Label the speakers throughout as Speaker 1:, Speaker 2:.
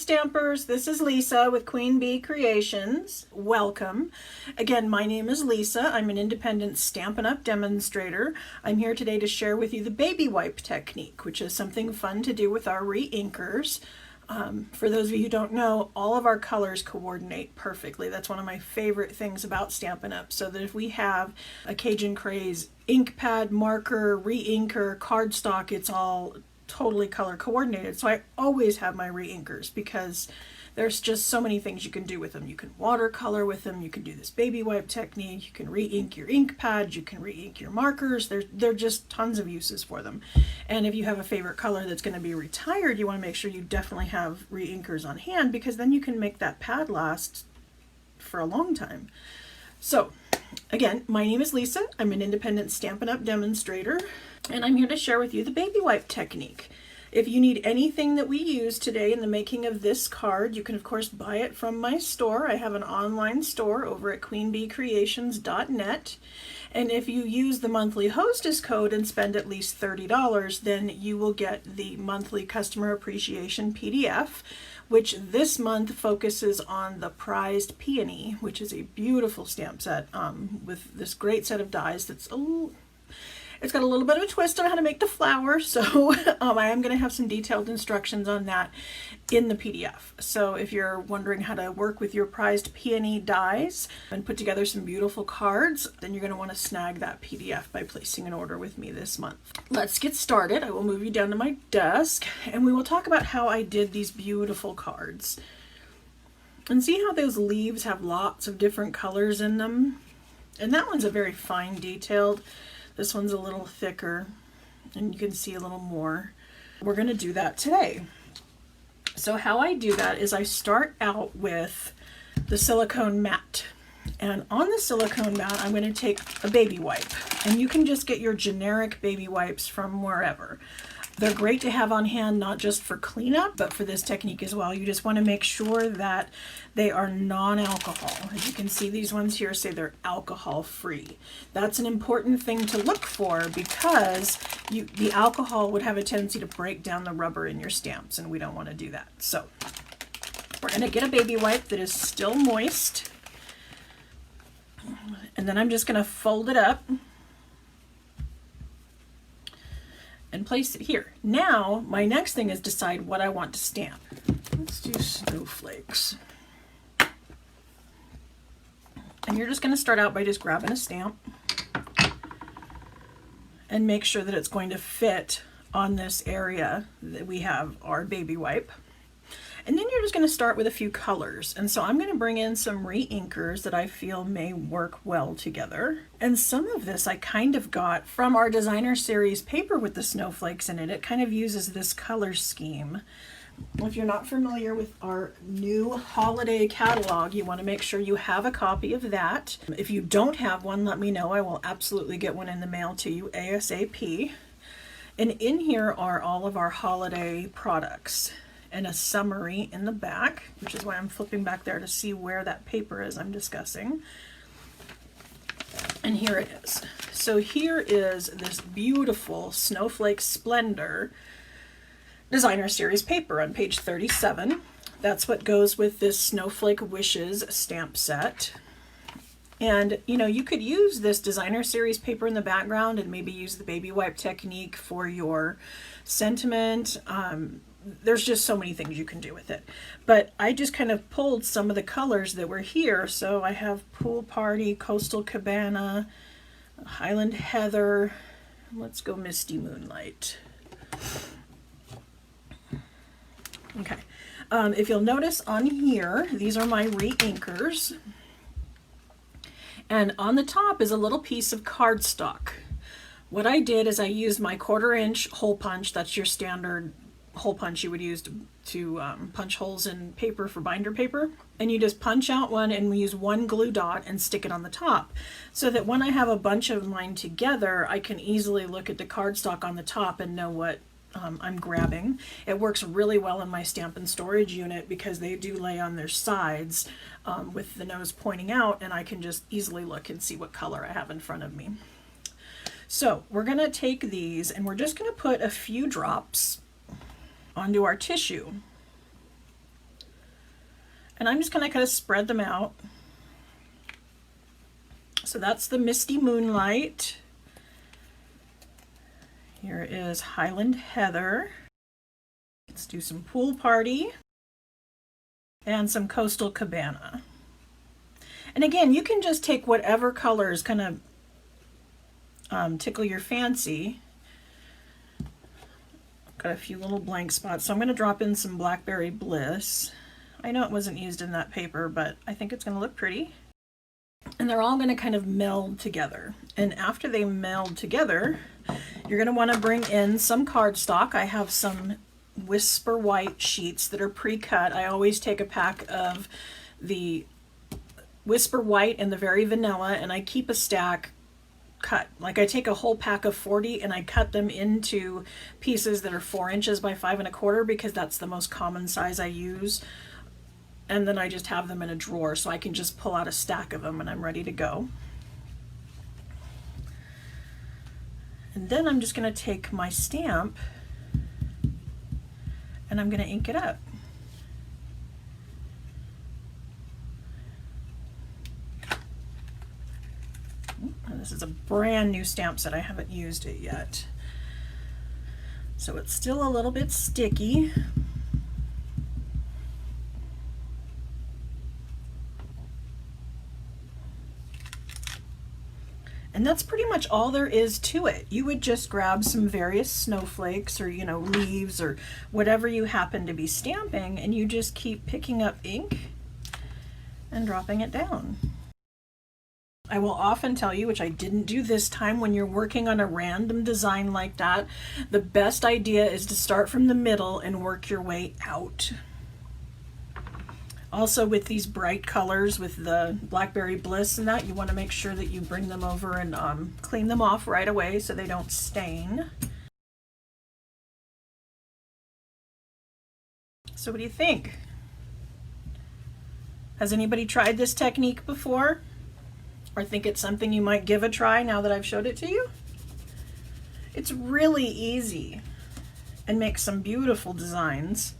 Speaker 1: Stampers, this is Lisa with Queen Bee Creations. Welcome. Again, my name is Lisa. I'm an independent Stampin' Up! Demonstrator. I'm here today to share with you the baby wipe technique, which is something fun to do with our re-inkers. For those of you who don't know, all of our colors coordinate perfectly. That's one of my favorite things about Stampin' Up! So that if we have a Cajun Craze ink pad, marker, re-inker, cardstock, it's all totally color coordinated. So I always have my re-inkers because there's just so many things you can do with them. You can watercolor with them, you can do this baby wipe technique, you can re-ink your ink pads, you can re-ink your markers. There are just tons of uses for them. And if you have a favorite color that's going to be retired, you want to make sure you definitely have re-inkers on hand, because then you can make that pad last for a long time. So again, my name is Lisa. I'm an independent Stampin' Up! Demonstrator, and I'm here to share with you the baby wipe technique. If you need anything that we use today in the making of this card, you can of course buy it from my store. I have an online store over at queenbeecreations.net. And if you use the monthly hostess code and spend at least $30, then you will get the monthly customer appreciation PDF, which this month focuses on the prized peony, which is a beautiful stamp set with this great set of dies that's it's got a little bit of a twist on how to make the flower, so I am going to have some detailed instructions on that in the PDF. So if you're wondering how to work with your prized peony dies and put together some beautiful cards, then you're going to want to snag that PDF by placing an order with me this month. Let's get started. I will move you down to my desk and we will talk about how I did these beautiful cards. And see how those leaves have lots of different colors in them? And that one's a very fine detailed. This one's a little thicker and you can see a little more. We're going to do that today. So how I do that is I start out with the silicone mat. And on the silicone mat, I'm going to take a baby wipe. And you can just get your generic baby wipes from wherever. They're great to have on hand, not just for cleanup, but for this technique as well. You just want to make sure that they are non-alcohol. As you can see, these ones here say they're alcohol-free. That's an important thing to look for because the alcohol would have a tendency to break down the rubber in your stamps, and we don't want to do that. So we're going to get a baby wipe that is still moist, and then I'm just going to fold it up and place it here. Now, my next thing is decide what I want to stamp. Let's do snowflakes. And you're just going to start out by just grabbing a stamp and make sure that it's going to fit on this area that we have our baby wipe. And then you're just going to start with a few colors. And so I'm going to bring in some re-inkers that I feel may work well together. And some of this I kind of got from our designer series paper with the snowflakes in it. It kind of uses this color scheme. If you're not familiar with our new holiday catalog, you want to make sure you have a copy of that. If you don't have one, let me know. I will absolutely get one in the mail to you ASAP. And in here are all of our holiday products and a summary in the back, which is why I'm flipping back there to see where that paper is I'm discussing. And here it is. So here is this beautiful Snowflake Splendor designer series paper on page 37. That's what goes with this Snowflake Wishes stamp set. And you know, you could use this designer series paper in the background and maybe use the baby wipe technique for your sentiment. There's just so many things you can do with it. But I just kind of pulled some of the colors that were here. So I have Pool Party, Coastal Cabana, Highland Heather. Let's go Misty Moonlight. Okay. If you'll notice on here, these are my re-inkers. And on the top is a little piece of cardstock. What I did is I used my 1/4 inch hole punch. That's your standard hole punch you would use to punch holes in paper for binder paper. And you just punch out one and we use one glue dot and stick it on the top. So that when I have a bunch of mine together, I can easily look at the cardstock on the top and know what I'm grabbing. It works really well in my Stampin' Storage unit because they do lay on their sides with the nose pointing out, and I can just easily look and see what color I have in front of me. So we're going to take these and we're just going to put a few drops onto our tissue. And I'm just going to kind of spread them out. So that's the Misty Moonlight. Here is Highland Heather. Let's do some Pool Party and some Coastal Cabana. And again, you can just take whatever colors kind of tickle your fancy. Got a few little blank spots, so I'm going to drop in some Blackberry Bliss. I know it wasn't used in that paper, but I think it's going to look pretty. And they're all going to kind of meld together. And after they meld together, you're going to want to bring in some cardstock. I have some Whisper White sheets that are pre-cut. I always take a pack of the Whisper White and the Very Vanilla, and I keep a stack cut. Like I take a whole pack of 40 and I cut them into pieces that are 4 inches by 5 1/4 because that's the most common size I use. And then I just have them in a drawer so I can just pull out a stack of them when I'm ready to go. And then I'm just going to take my stamp and I'm going to ink it up. And this is a brand new stamp set. I haven't used it yet. So it's still a little bit sticky. And that's pretty much all there is to it. You would just grab some various snowflakes or, leaves or whatever you happen to be stamping, and you just keep picking up ink and dropping it down. I will often tell you, which I didn't do this time, when you're working on a random design like that, the best idea is to start from the middle and work your way out. Also with these bright colors, with the Blackberry Bliss and that, you want to make sure that you bring them over and clean them off right away so they don't stain. So what do you think? Has anybody tried this technique before? Or think it's something you might give a try now that I've showed it to you? It's really easy and makes some beautiful designs.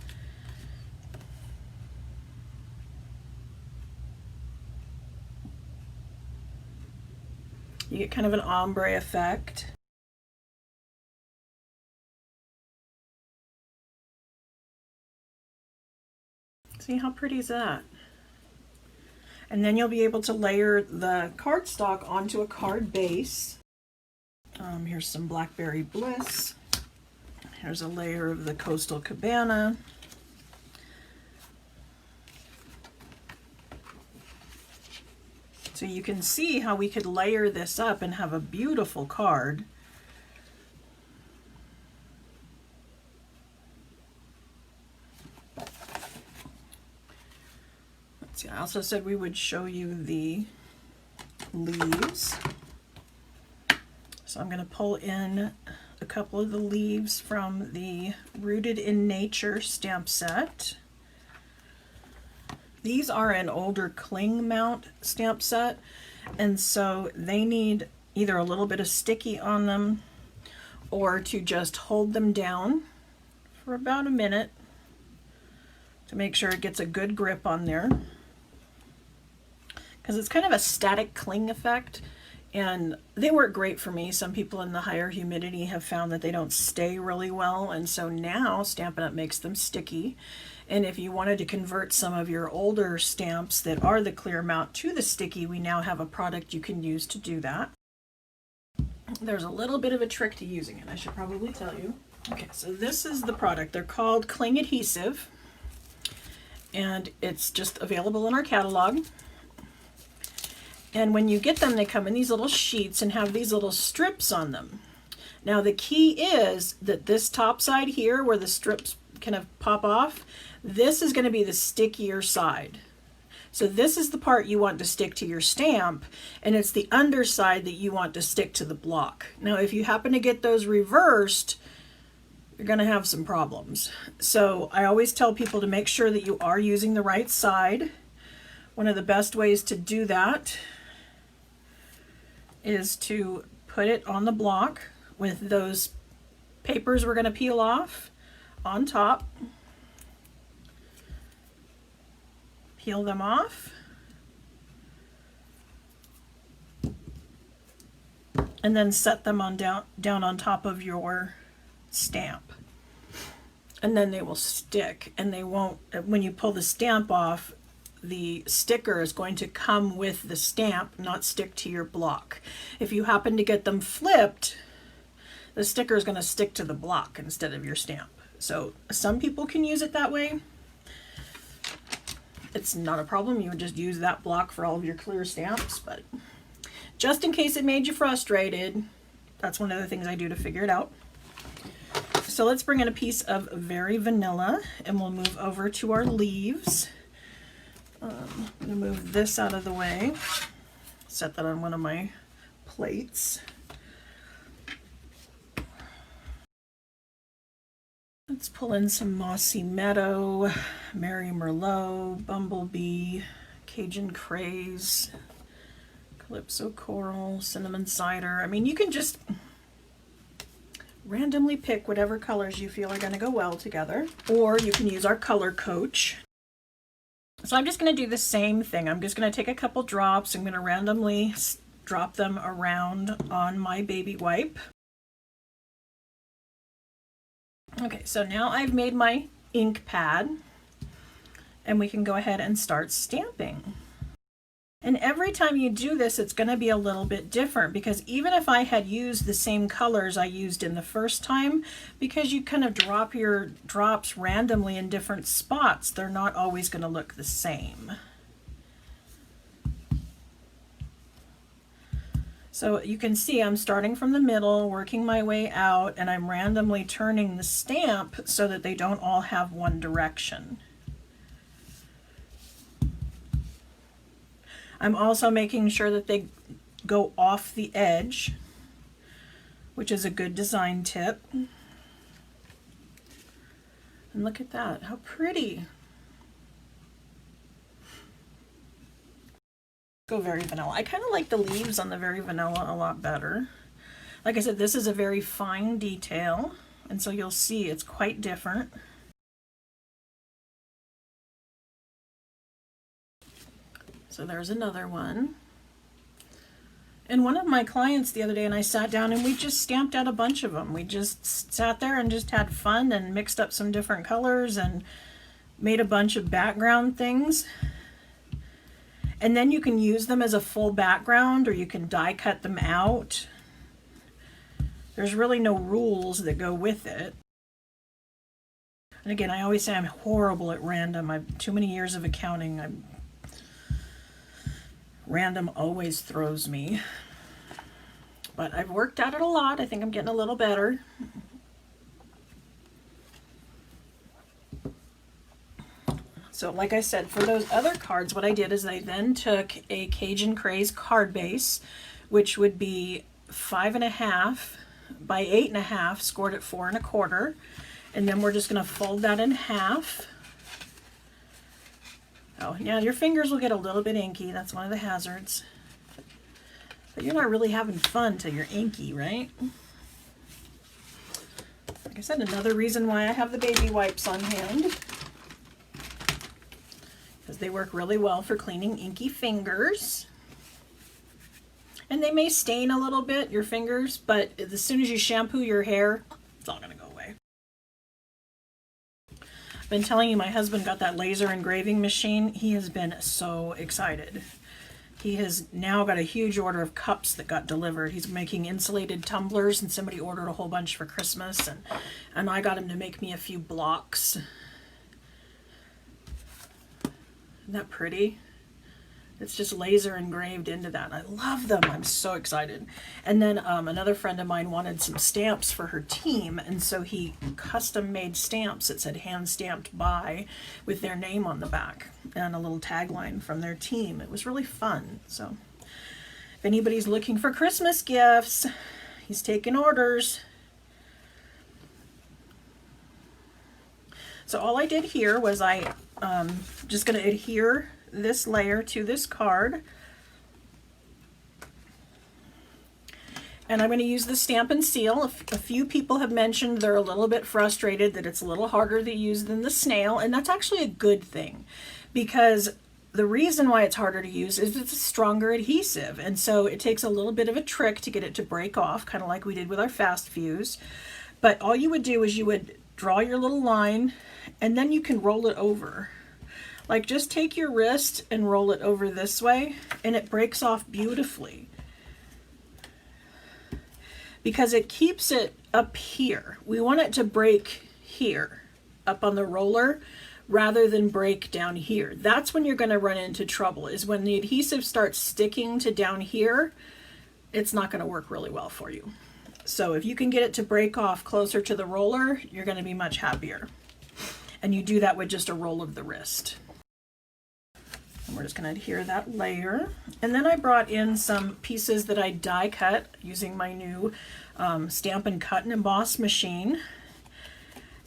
Speaker 1: You get kind of an ombre effect. See how pretty is that? And then you'll be able to layer the cardstock onto a card base. Here's some Blackberry Bliss. Here's a layer of the Coastal Cabana. So you can see how we could layer this up and have a beautiful card. Let's see, I also said we would show you the leaves. So I'm going to pull in a couple of the leaves from the Rooted in Nature stamp set. These are an older cling mount stamp set, and so they need either a little bit of sticky on them or to just hold them down for about a minute to make sure it gets a good grip on there, because it's kind of a static cling effect. And they work great for me. Some people in the higher humidity have found that they don't stay really well, and so now Stampin' Up! Makes them sticky. And if you wanted to convert some of your older stamps that are the clear mount to the sticky, we now have a product you can use to do that. There's a little bit of a trick to using it, I should probably tell you. Okay, so this is the product. They're called Cling Adhesive, and it's just available in our catalog. And when you get them, they come in these little sheets and have these little strips on them. Now the key is that this top side here, where the strips kind of pop off, this is going to be the stickier side. So this is the part you want to stick to your stamp, and it's the underside that you want to stick to the block. Now if you happen to get those reversed, you're going to have some problems. So I always tell people to make sure that you are using the right side. One of the best ways to do that is to put it on the block with those papers we're going to peel off on top. Peel them off. And then set them on down on top of your stamp. And then they will stick, and they won't, when you pull the stamp off, the sticker is going to come with the stamp, not stick to your block. If you happen to get them flipped, the sticker is going to stick to the block instead of your stamp. So some people can use it that way. It's not a problem. You would just use that block for all of your clear stamps, but just in case it made you frustrated, that's one of the things I do to figure it out. So let's bring in a piece of Very Vanilla, and we'll move over to our leaves. I'm going to move this out of the way, set that on one of my plates. Let's pull in some Mossy Meadow, Mary Merlot, Bumblebee, Cajun Craze, Calypso Coral, Cinnamon Cider. I mean, you can just randomly pick whatever colors you feel are going to go well together, or you can use our color coach. So I'm just going to do the same thing. I'm just going to take a couple drops. I'm going to randomly drop them around on my baby wipe. Okay, so now I've made my ink pad, and we can go ahead and start stamping. And every time you do this, it's going to be a little bit different, because even if I had used the same colors I used in the first time, because you kind of drop your drops randomly in different spots, they're not always going to look the same. So you can see I'm starting from the middle, working my way out, and I'm randomly turning the stamp so that they don't all have one direction. I'm also making sure that they go off the edge, which is a good design tip. And look at that, how pretty. Go Very Vanilla. I kind of like the leaves on the Very Vanilla a lot better. Like I said, this is a very fine detail, and so you'll see it's quite different. So there's another one. And one of my clients the other day and I sat down and we just stamped out a bunch of them. We just sat there and just had fun and mixed up some different colors and made a bunch of background things. And then you can use them as a full background, or you can die cut them out. There's really no rules that go with it. And again, I always say I'm horrible at random. I've too many years of accounting. Random always throws me. But I've worked at it a lot. I think I'm getting a little better. So like I said, for those other cards, what I did is I then took a Cajun Craze card base, which would be 5.5 by 8.5, scored at 4 1/4. And then we're just going to fold that in half. Oh, yeah, your fingers will get a little bit inky. That's one of the hazards. But you're not really having fun till you're inky, right? Like I said, another reason why I have the baby wipes on hand, because they work really well for cleaning inky fingers. And they may stain a little bit, your fingers, but as soon as you shampoo your hair, it's all going to go away. I've been telling you, my husband got that laser engraving machine. He has been so excited. He has now got a huge order of cups that got delivered. He's making insulated tumblers, and somebody ordered a whole bunch for Christmas, and I got him to make me a few blocks. Isn't that pretty? It's just laser engraved into that. I love them. I'm so excited. And then another friend of mine wanted some stamps for her team, and so he custom made stamps that said hand stamped by, with their name on the back and a little tagline from their team. It was really fun. So if anybody's looking for Christmas gifts, he's taking orders. So all I did here was I just going to adhere this layer to this card, and I'm going to use the Stampin' Seal. A few people have mentioned they're a little bit frustrated that it's a little harder to use than the snail, and that's actually a good thing, because the reason why it's harder to use is it's a stronger adhesive, and so it takes a little bit of a trick to get it to break off, kind of like we did with our fast fuse. But all you would do is you would draw your little line, and then you can roll it over. Like, just take your wrist and roll it over this way, and it breaks off beautifully. Because it keeps it up here. We want it to break here, up on the roller, rather than break down here. That's when you're going to run into trouble, is when the adhesive starts sticking to down here, it's not going to work really well for you. So if you can get it to break off closer to the roller, you're going to be much happier. And you do that with just a roll of the wrist. And we're just going to adhere that layer. And then I brought in some pieces that I die cut using my new Stampin' Cut and Emboss machine.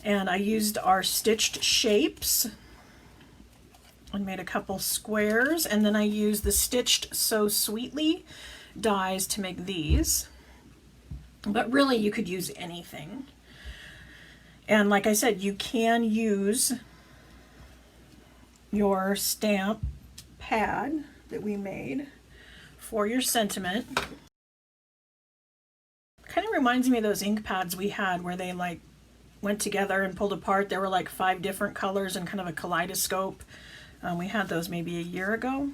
Speaker 1: And I used our stitched shapes and made a couple squares, and then I used the Stitched So Sweetly dies to make these. But really you could use anything. And like I said, you can use your stamp pad that we made for your sentiment. Kind of reminds me of those ink pads we had where they like went together and pulled apart. There were like 5 different colors and kind of a kaleidoscope. We had those maybe a year ago,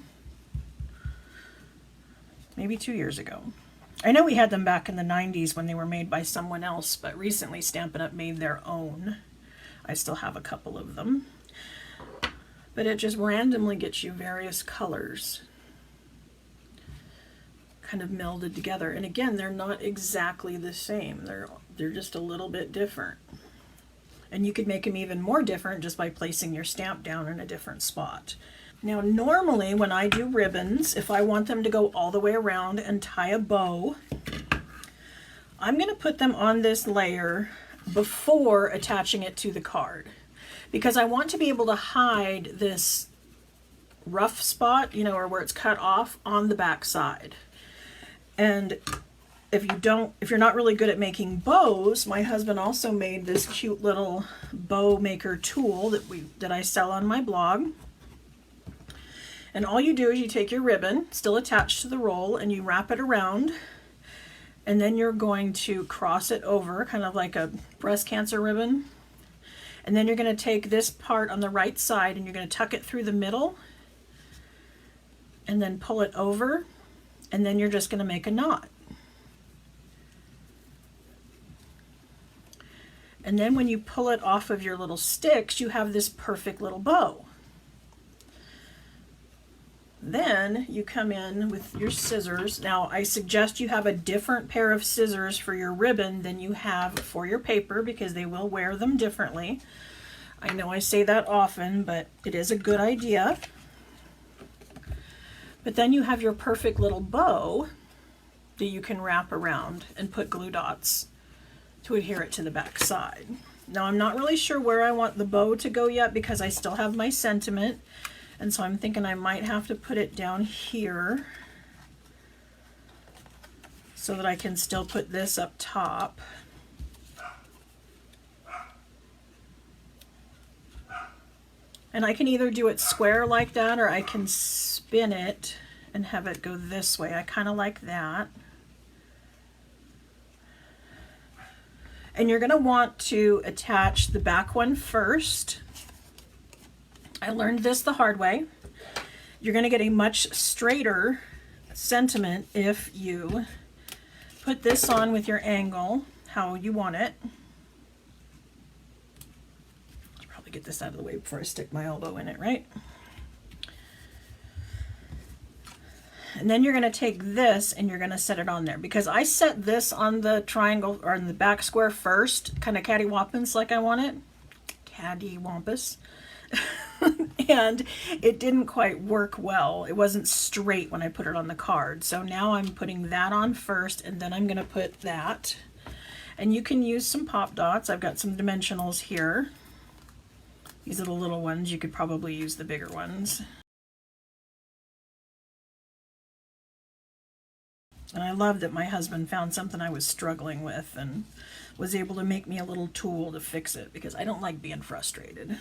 Speaker 1: maybe 2 years ago. I know we had them back in the 90s when they were made by someone else, but recently Stampin' Up! Made their own. I still have a couple of them. But it just randomly gets you various colors kind of melded together. And again, they're not exactly the same. They're just a little bit different. And you could make them even more different just by placing your stamp down in a different spot. Now, normally when I do ribbons, if I want them to go all the way around and tie a bow, I'm going to put them on this layer before attaching it to the card, because I want to be able to hide this rough spot, you know, or where it's cut off on the back side. And if you're not really good at making bows, my husband also made this cute little bow maker tool that I sell on my blog. And all you do is you take your ribbon, still attached to the roll, and you wrap it around, and then you're going to cross it over, kind of like a breast cancer ribbon. And then you're going to take this part on the right side and you're going to tuck it through the middle, and then pull it over, and then you're just going to make a knot. And then when you pull it off of your little sticks, you have this perfect little bow. Then you come in with your scissors. Now, I suggest you have a different pair of scissors for your ribbon than you have for your paper, because they will wear them differently. I know I say that often, but it is a good idea. But then you have your perfect little bow that you can wrap around and put glue dots to adhere it to the back side. Now, I'm not really sure where I want the bow to go yet, because I still have my sentiment. And so I'm thinking I might have to put it down here so that I can still put this up top. And I can either do it square like that, or I can spin it and have it go this way. I kind of like that. And you're going to want to attach the back one first. I learned this the hard way. You're going to get a much straighter sentiment if you put this on with your angle how you want it. Should probably get this out of the way before I stick my elbow in it, right? And then you're going to take this and you're going to set it on there, because I set this on the triangle or on the back square first, kind of cattywampus like I want it. Cattywampus. And it didn't quite work well. It wasn't straight when I put it on the card. So now I'm putting that on first, and then I'm going to put that. And you can use some pop dots. I've got some dimensionals here. These are the little ones. You could probably use the bigger ones. And I love that my husband found something I was struggling with and was able to make me a little tool to fix it, because I don't like being frustrated.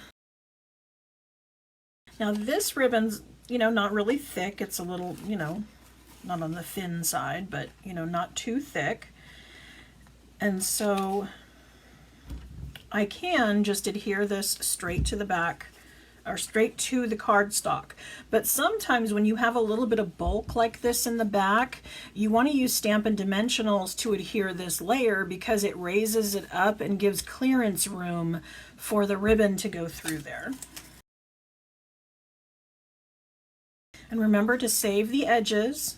Speaker 1: Now this ribbon's you know, not really thick. It's a little, you know, not on the thin side, but, you know, not too thick. And so I can just adhere this straight to the back, or straight to the cardstock. But sometimes when you have a little bit of bulk like this in the back, you want to use Stampin' Dimensionals to adhere this layer because it raises it up and gives clearance room for the ribbon to go through there. And remember to save the edges.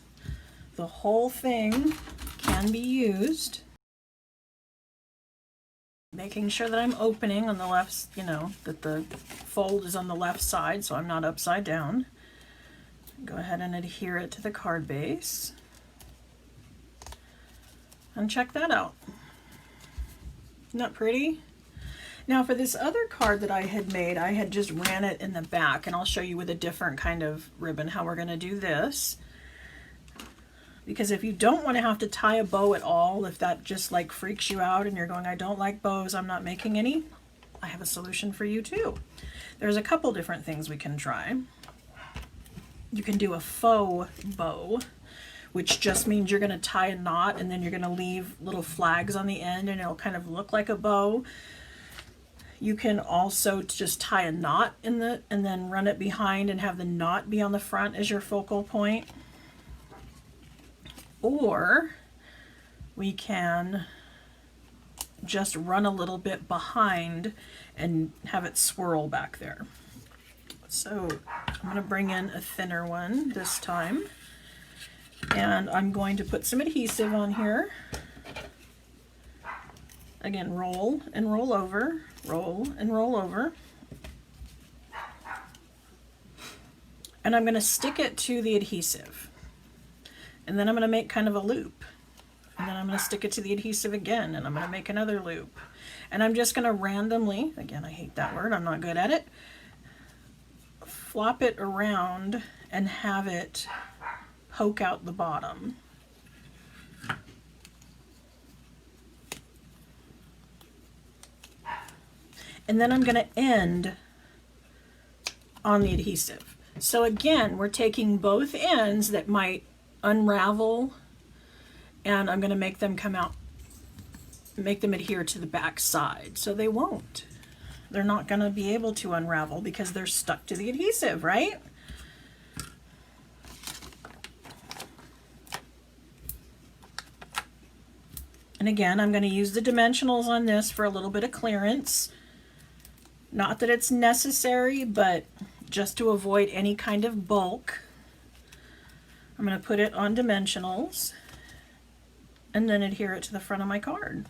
Speaker 1: The whole thing can be used. Making sure that I'm opening on the left, you know, that the fold is on the left side so I'm not upside down. Go ahead and adhere it to the card base. And check that out. Isn't that pretty? Now for this other card that I had made, I had just ran it in the back, and I'll show you with a different kind of ribbon how we're going to do this. Because if you don't want to have to tie a bow at all, if that just like freaks you out and you're going, I don't like bows, I'm not making any, I have a solution for you too. There's a couple different things we can try. You can do a faux bow, which just means you're going to tie a knot and then you're going to leave little flags on the end and it'll kind of look like a bow. You can also just tie a knot in the, and then run it behind and have the knot be on the front as your focal point. Or we can just run a little bit behind and have it swirl back there. So I'm going to bring in a thinner one this time, and I'm going to put some adhesive on here. Again, roll and roll over, roll and roll over. And I'm going to stick it to the adhesive. And then I'm going to make kind of a loop. And then I'm going to stick it to the adhesive again, and I'm going to make another loop. And I'm just going to randomly, again, I hate that word, I'm not good at it, flop it around and have it poke out the bottom. And then I'm going to end on the adhesive. So again, we're taking both ends that might unravel, and I'm going to make them come out, make them adhere to the back side. So they won't. They're not going to be able to unravel because they're stuck to the adhesive, right? And again, I'm going to use the dimensionals on this for a little bit of clearance. Not that it's necessary, but just to avoid any kind of bulk. I'm going to put it on dimensionals and then adhere it to the front of my card.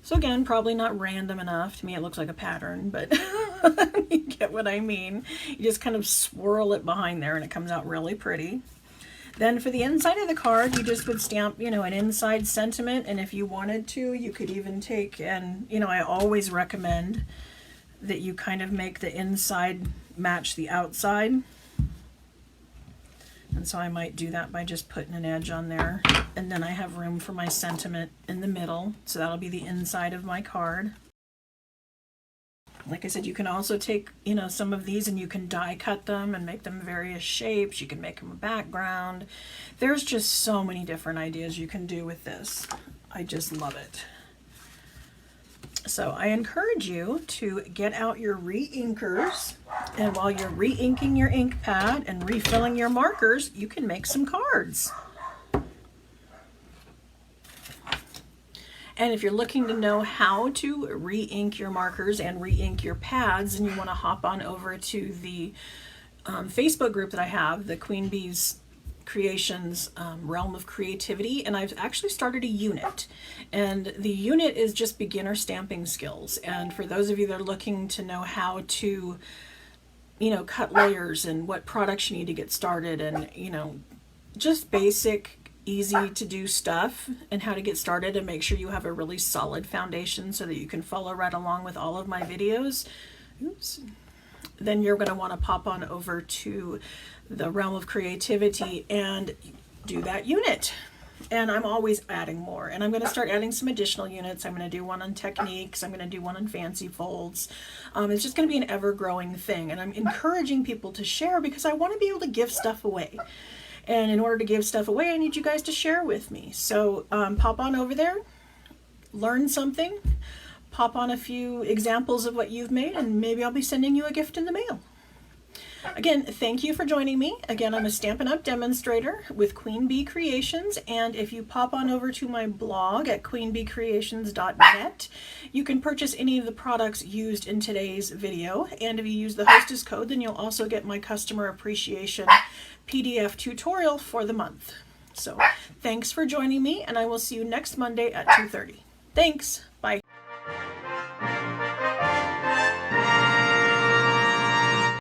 Speaker 1: So again, probably not random enough. To me it looks like a pattern, but you get what I mean. You just kind of swirl it behind there and it comes out really pretty. Then for the inside of the card, you just would stamp, you know, an inside sentiment, and if you wanted to, you could even take, and you know, I always recommend that you kind of make the inside match the outside. And so I might do that by just putting an edge on there, and then I have room for my sentiment in the middle, so that'll be the inside of my card. Like I said, you can also take, you know, some of these and you can die cut them and make them various shapes. You can make them a background. There's just so many different ideas you can do with this. I just love it. So I encourage you to get out your re-inkers, and while you're re-inking your ink pad and refilling your markers, you can make some cards. And if you're looking to know how to re-ink your markers and re-ink your pads, and you want to hop on over to the Facebook group that I have, the Queen Bee's Creations Realm of Creativity, and I've actually started a unit, and the unit is just beginner stamping skills. And for those of you that are looking to know how to, you know, cut layers and what products you need to get started, and you know, just basic, easy to do stuff, and how to get started and make sure you have a really solid foundation so that you can follow right along with all of my videos. Oops. Then you're going to want to pop on over to the Realm of Creativity and do that unit. and I'm always adding more, and I'm going to start adding some additional units. I'm going to do one on techniques, I'm going to do one on fancy folds. It's just going to be an ever-growing thing, and I'm encouraging people to share because I want to be able to give stuff away. And in order to give stuff away, I need you guys to share with me. So pop on over there, learn something, pop on a few examples of what you've made, and maybe I'll be sending you a gift in the mail. Again, thank you for joining me. Again, I'm a Stampin' Up! Demonstrator with Queen Bee Creations, and if you pop on over to my blog at queenbeecreations.net, you can purchase any of the products used in today's video, and if you use the hostess code, then you'll also get my customer appreciation PDF tutorial for the month. So, thanks for joining me, and I will see you next Monday at 2:30. Thanks!